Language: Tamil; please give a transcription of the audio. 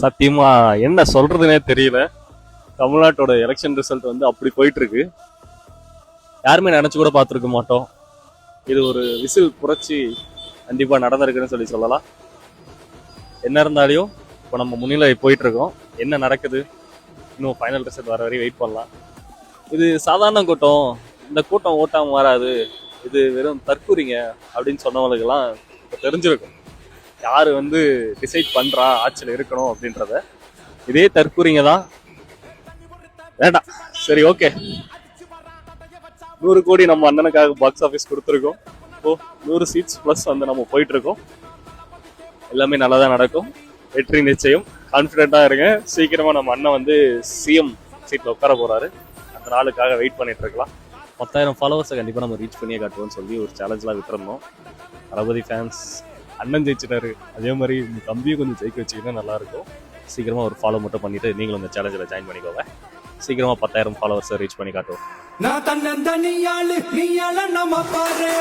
சத்தியமா என்ன சொல்றதுனே தெரியல. தமிழ்நாட்டோட எலெக்ஷன் ரிசல்ட் வந்து அப்படி போயிட்டு இருக்கு. யாருமே நினைச்சு கூட பார்த்துருக்க மாட்டோம். இது ஒரு விசில் புரட்சி கண்டிப்பா நடந்திருக்குன்னு சொல்லலாம். என்ன இருந்தாலும் இப்போ நம்ம முன்னிலை போயிட்டு இருக்கோம். என்ன நடக்குது இன்னும் ஃபைனல் ரிசல்ட் வர வரையும் வெயிட் பண்ணலாம். இது சாதாரண கூட்டம், இந்த கூட்டம் ஓட்டாம வராது, இது வெறும் தற்கூறிங்க அப்படின்னு சொன்னவங்களுக்கெல்லாம் இப்போ தெரிஞ்சிருக்கும் யாரு வந்து டிசைட் பண்றா ஆட்சியில் இருக்கணும் அப்படின்றத. இதே தற்கூறிங்க தான். வேண்டாம், சரி ஓகே, 100 கோடி நம்ம அண்ணனுக்காக பாக்ஸ் ஆஃபீஸ் கொடுத்துருக்கோம். இப்போ 100 சீட்ஸ் ப்ளஸ் வந்து நம்ம போயிட்டு இருக்கோம். எல்லாமே நல்லா தான் நடக்கும். வெற்றி நிச்சயம். கான்ஃபிடென்ட்டா இருங்க. சீக்கிரமா நம்ம அண்ணன் வந்து சிஎம் சீட்ல உட்கார போறாரு. அந்த நாளுக்காக வெயிட் பண்ணிட்டு இருக்கலாம். 10,000 ஃபாலோவர்ஸை கண்டிப்பா நம்ம ரீச் பண்ணியே காட்டுவோம்னு சொல்லி ஒரு சேலஞ்செலாம் விட்டுருந்தோம். தளபதி ஃபேன்ஸ் அண்ணன் ஜெயிச்சிட்டாரு, அதே மாதிரி இந்த தம்பியும் கொஞ்சம் ஜெயிக்க வச்சிங்கன்னா நல்லா இருக்கும். சீக்கிரமா ஒரு ஃபாலோ மட்டும் பண்ணிட்டு நீங்களும் இந்த சேலஞ்சில் ஜாயின் பண்ணிக்கோங்க. சீக்கிரமா 10,000 ஃபாலோவர்ஸை ரீச் பண்ணி காட்டுவோம். நான் தன்னந்தனியாளு நீயால நம்ம பாரு